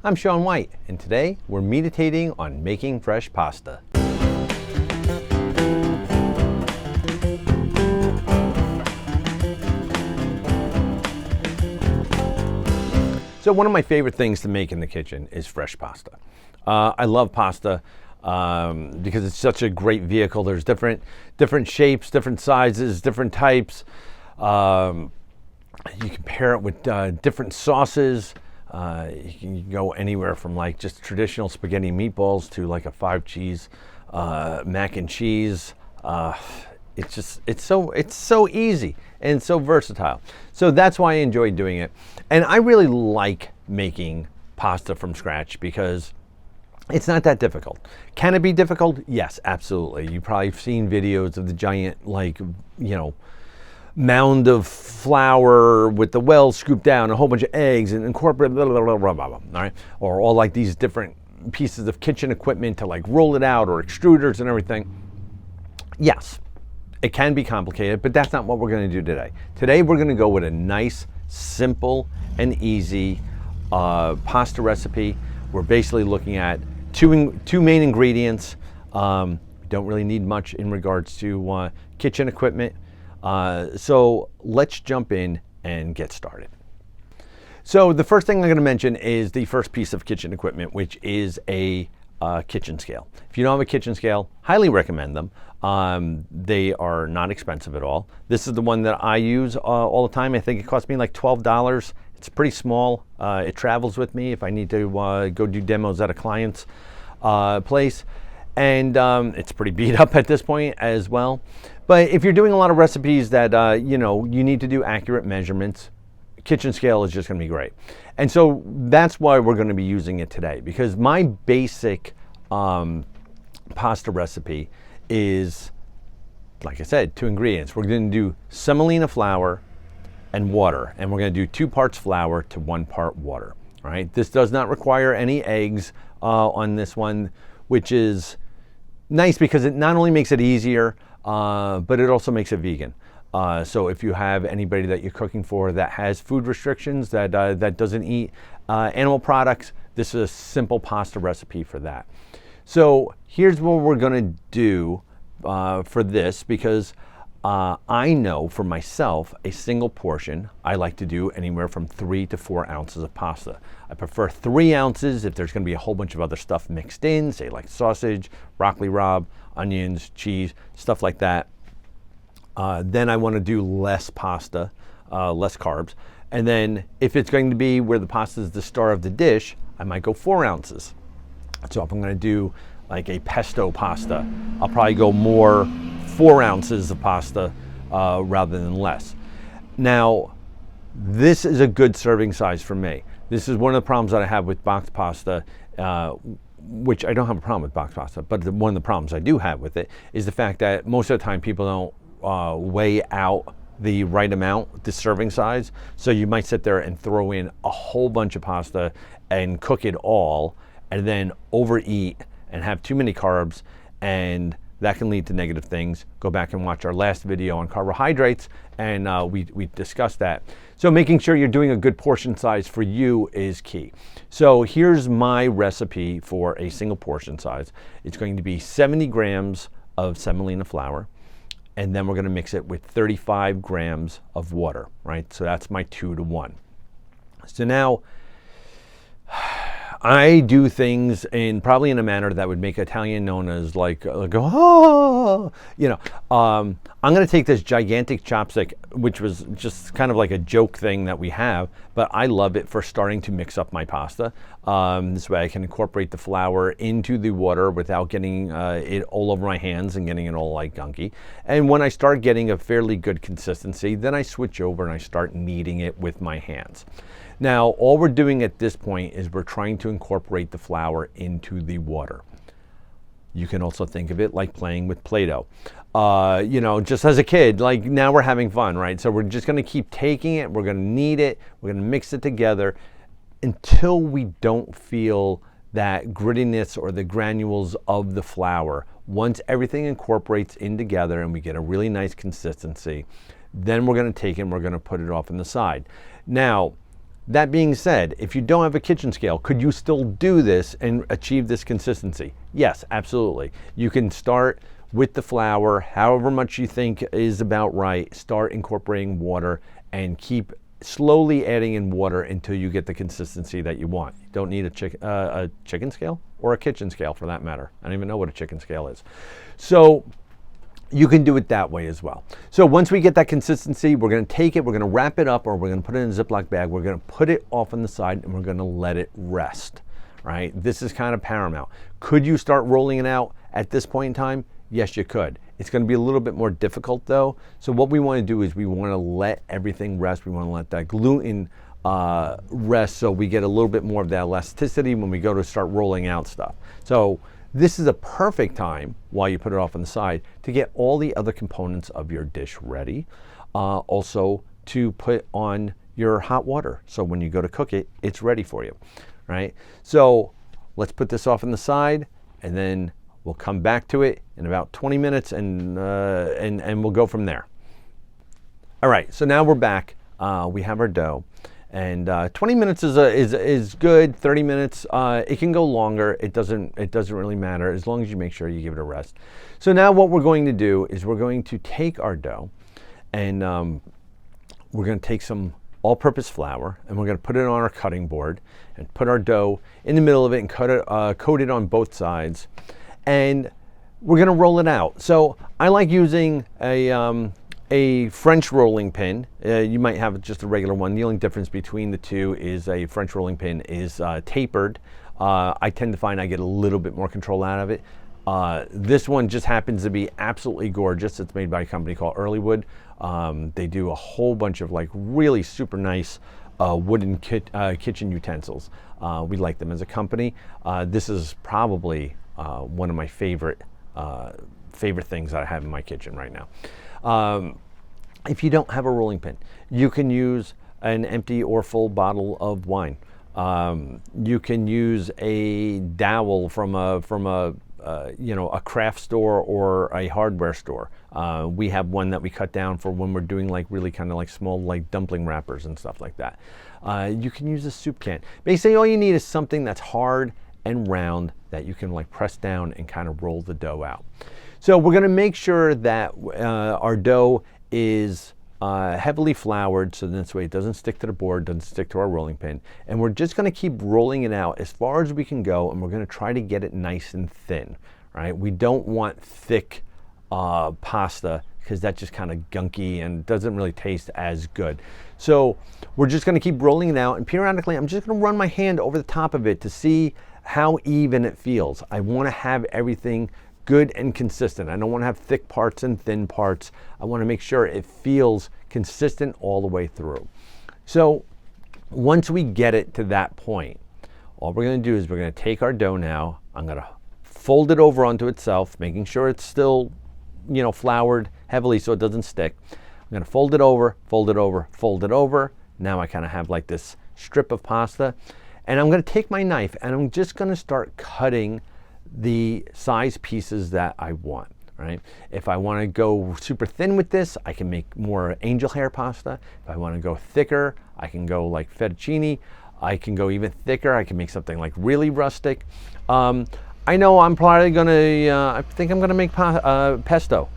I'm Sean White, and today we're meditating on making fresh pasta. So one of my favorite things to make in the kitchen is fresh pasta. I love pasta because it's such a great vehicle. There's different shapes, different sizes, different types. You can pair it with different sauces. You can go anywhere from like just traditional spaghetti meatballs to like a 5-cheese mac and cheese. It's so easy and so versatile. So that's why I enjoy doing it. And I really like making pasta from scratch because it's not that difficult. Can it be difficult? Yes, absolutely. You've probably seen videos of the giant, mound of flour with the wells scooped down, a whole bunch of eggs, and incorporate blah, blah, blah, blah, blah, blah, all right? Or all like these different pieces of kitchen equipment to like roll it out, or extruders and everything. Yes, it can be complicated, but that's not what we're going to do today. Today we're going to go with a nice, simple, and easy pasta recipe. We're basically looking at two main ingredients. Don't really need much in regards to kitchen equipment. So let's jump in and get started. So the first thing I'm going to mention is the first piece of kitchen equipment, which is a kitchen scale. If you don't have a kitchen scale, highly recommend them. They are not expensive at all. This is the one that I use all the time. I think it cost me like $12. It's pretty small. It travels with me if I need to go do demos at a client's place. And it's pretty beat up at this point as well. But if you're doing a lot of recipes that you need to do accurate measurements, kitchen scale is just going to be great. And so that's why we're going to be using it today, because my basic pasta recipe is, like I said, 2 ingredients. We're going to do semolina flour and water, and we're going to do 2 parts flour to 1 part water. All right. This does not require any eggs on this one, which is nice because it not only makes it easier, but it also makes it vegan. So if you have anybody that you're cooking for that has food restrictions, that doesn't eat animal products, this is a simple pasta recipe for that. So here's what we're going to do for this, because I know for myself, a single portion, I like to do anywhere from 3 to 4 ounces of pasta. I prefer 3 ounces if there's going to be a whole bunch of other stuff mixed in, say like sausage, broccoli rabe, onions, cheese, stuff like that. Then I want to do less pasta, less carbs. And then if it's going to be where the pasta is the star of the dish, I might go 4 ounces. So if I'm going to do like a pesto pasta, I'll probably go more 4 ounces of pasta rather than less. Now, this is a good serving size for me. This is one of the problems that I have with boxed pasta, which I don't have a problem with boxed pasta, but one of the problems I do have with it is the fact that most of the time people don't weigh out the right amount, the serving size. So you might sit there and throw in a whole bunch of pasta and cook it all, and then overeat and have too many carbs, and that can lead to negative things. Go back and watch our last video on carbohydrates, and we discussed that. So making sure you're doing a good portion size for you is key. So here's my recipe for a single portion size. It's going to be 70 grams of semolina flour, and then we're going to mix it with 35 grams of water, right? So that's my 2 to 1. So now, I do things probably in a manner that would make Italian known as I'm going to take this gigantic chopstick, which was just kind of like a joke thing that we have, but I love it for starting to mix up my pasta. This way I can incorporate the flour into the water without getting it all over my hands and getting it all like gunky. And when I start getting a fairly good consistency, then I switch over and I start kneading it with my hands. Now, all we're doing at this point is we're trying to incorporate the flour into the water. You can also think of it like playing with Play-Doh. Just as a kid, like now we're having fun, right? So we're just going to keep taking it, we're going to knead it, we're going to mix it together until we don't feel that grittiness or the granules of the flour. Once everything incorporates in together and we get a really nice consistency, then we're going to take it and we're going to put it off on the side. Now, That being said, if you don't have a kitchen scale, could you still do this and achieve this consistency? Yes, absolutely. You can start with the flour, however much you think is about right, start incorporating water and keep slowly adding in water until you get the consistency that you want. You don't need a chicken scale or a kitchen scale for that matter. I don't even know what a chicken scale is. So you can do it that way as well. So once we get that consistency, we're going to take it, we're going to wrap it up, or we're going to put it in a Ziploc bag. We're going to put it off on the side and we're going to let it rest, right? This is kind of paramount. Could you start rolling it out at this point in time? Yes, you could. It's going to be a little bit more difficult though. So what we want to do is we want to let everything rest. We want to let that gluten rest so we get a little bit more of that elasticity when we go to start rolling out stuff. So this is a perfect time while you put it off on the side to get all the other components of your dish ready. Also to put on your hot water. So when you go to cook it, it's ready for you, right? So let's put this off on the side and then we'll come back to it in about 20 minutes and we'll go from there. All right, so now we're back. We have our dough. And 20 minutes is good. 30 minutes, it can go longer. It doesn't really matter as long as you make sure you give it a rest. So now what we're going to do is we're going to take our dough and we're going to take some all-purpose flour and we're going to put it on our cutting board and put our dough in the middle of it and coat it on both sides. And we're going to roll it out. So I like using a French rolling pin. You might have just a regular one. The only difference between the two is a French rolling pin is tapered. I tend to find I get a little bit more control out of it. This one just happens to be absolutely gorgeous. It's made by a company called Earlywood. They do a whole bunch of like really super nice wooden kitchen utensils. We like them as a company. This is probably one of my favorite things that I have in my kitchen right now. If you don't have a rolling pin, you can use an empty or full bottle of wine. You can use a dowel from a craft store or a hardware store. We have one that we cut down for when we're doing like really kind of like small like dumpling wrappers and stuff like that. You can use a soup can. Basically all you need is something that's hard and round that you can like press down and kind of roll the dough out. So we're going to make sure that our dough is heavily floured so this way it doesn't stick to the board, doesn't stick to our rolling pin. And we're just going to keep rolling it out as far as we can go and we're going to try to get it nice and thin, right? We don't want thick pasta because that's just kind of gunky and doesn't really taste as good. So we're just going to keep rolling it out and periodically I'm just going to run my hand over the top of it to see how even it feels. I want to have everything good and consistent. I don't want to have thick parts and thin parts. I want to make sure it feels consistent all the way through. So once we get it to that point, all we're going to do is we're going to take our dough now. I'm going to fold it over onto itself, making sure it's still, floured heavily so it doesn't stick. I'm going to fold it over, fold it over, fold it over. Now I kind of have like this strip of pasta. And I'm going to take my knife and I'm just going to start cutting the size pieces that I want, right? If I want to go super thin with this, I can make more angel hair pasta. If I want to go thicker, I can go like fettuccine. I can go even thicker. I can make something like really rustic. I know I'm probably going to, I think I'm going to make pesto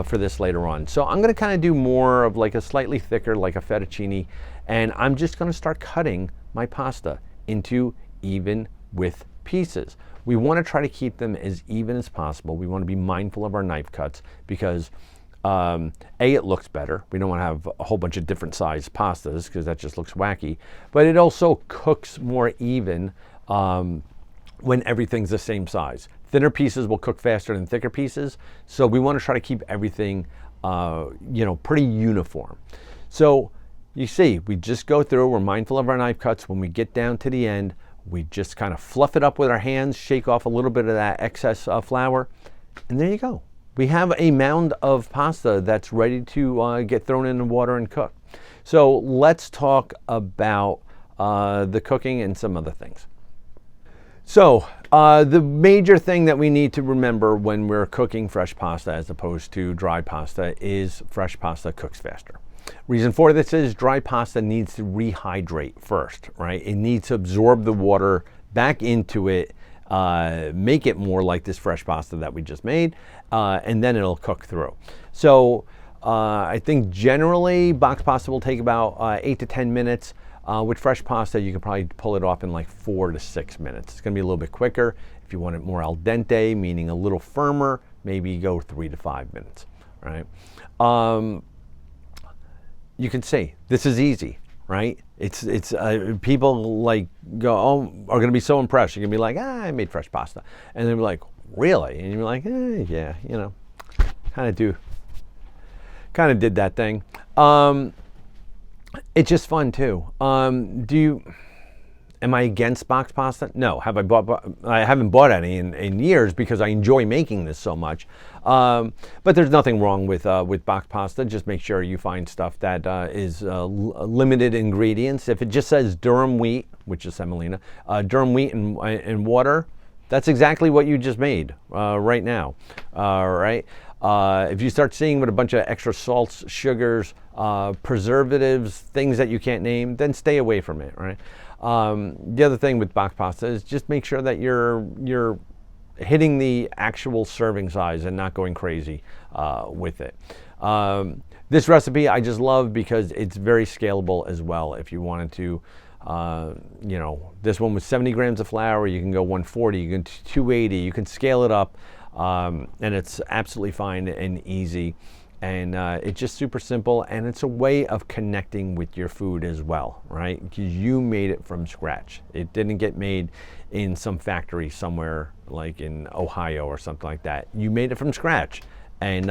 for this later on. So I'm going to kind of do more of like a slightly thicker, like a fettuccine. And I'm just going to start cutting my pasta into even width pieces. We want to try to keep them as even as possible. We want to be mindful of our knife cuts because it looks better. We don't want to have a whole bunch of different size pastas because that just looks wacky. But it also cooks more even when everything's the same size. Thinner pieces will cook faster than thicker pieces. So we want to try to keep everything pretty uniform. So you see, we just go through, we're mindful of our knife cuts. When we get down to the end, we just kind of fluff it up with our hands, shake off a little bit of that excess flour, and there you go. We have a mound of pasta that's ready to get thrown in the water and cook. So let's talk about the cooking and some other things. So the major thing that we need to remember when we're cooking fresh pasta as opposed to dry pasta is fresh pasta cooks faster. Reason for this is dry pasta needs to rehydrate first, right? It needs to absorb the water back into it, make it more like this fresh pasta that we just made, and then it'll cook through. So I think generally box pasta will take about 8 to 10 minutes. With fresh pasta, you can probably pull it off in like 4 to 6 minutes. It's gonna be a little bit quicker. If you want it more al dente, meaning a little firmer, maybe go 3 to 5 minutes, right? You can see this is easy, right? It's people like are gonna be so impressed. You're gonna be like, I made fresh pasta, and they'll be like, really? And you're like, yeah, you know, kind of did that thing. It's just fun too. Am I against box pasta? No. Have I bought? I haven't bought any in years because I enjoy making this so much. But there's nothing wrong with box pasta. Just make sure you find stuff that is limited ingredients. If it just says durum wheat, which is semolina, durum wheat and water, that's exactly what you just made right now. Right? If you start seeing with a bunch of extra salts, sugars, preservatives, things that you can't name, then stay away from it. Right? The other thing with box pasta is just make sure that you're hitting the actual serving size and not going crazy with it. This recipe I just love because it's very scalable as well. If you wanted to, you know, this one was 70 grams of flour, you can go 140, you can 280, you can scale it up, and it's absolutely fine and easy. And it's just super simple, and it's a way of connecting with your food as well, right? Because you made it from scratch. It didn't get made in some factory somewhere like in Ohio or something like that. You made it from scratch, and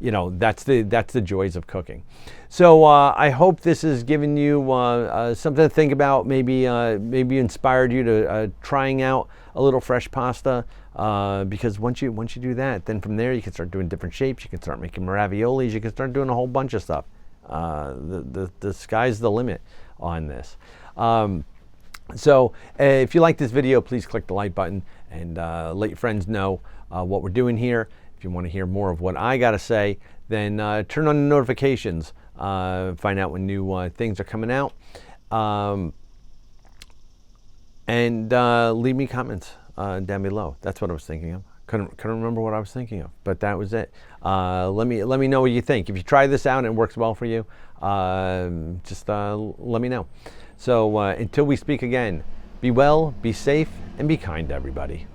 you know, that's the joys of cooking. So I hope this has given you something to think about. Maybe inspired you to trying out a little fresh pasta. Because once you do that, then from there you can start doing different shapes. You can start making raviolis. You can start doing a whole bunch of stuff. The sky's the limit on this. So if you like this video, please click the like button and let your friends know what we're doing here. If you want to hear more of what I got to say, then turn on the notifications. Find out when new things are coming out. And leave me comments down below. That's what I was thinking of. Couldn't remember what I was thinking of, but that was it. Let me know what you think. If you try this out and it works well for you, just let me know. So until we speak again, be well, be safe, and be kind to everybody.